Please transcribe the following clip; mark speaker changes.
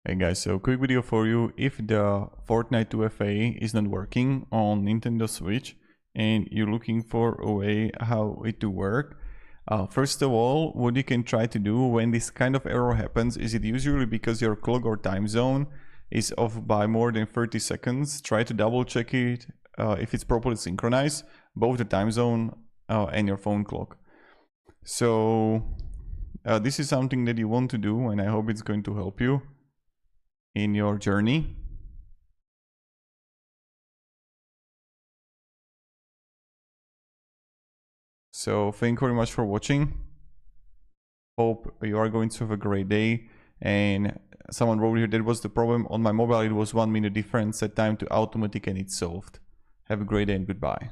Speaker 1: Hey guys, so quick video for you. If the Fortnite 2FA is not working on Nintendo Switch and you're looking for a way how it to work, first of all, what you can try to do when this kind of error happens is it usually because your clock or time zone is off by more than 30 seconds. Try to double check it if it's properly synchronized, both the time zone and your phone clock. So this is something that you want to do, and I hope it's going to help you in your journey. So thank you very much for watching. Hope you are going to have a great day. And someone wrote here that was the problem on my mobile. It was 1 minute difference, set time to automatic, and it's solved. Have a great day and goodbye.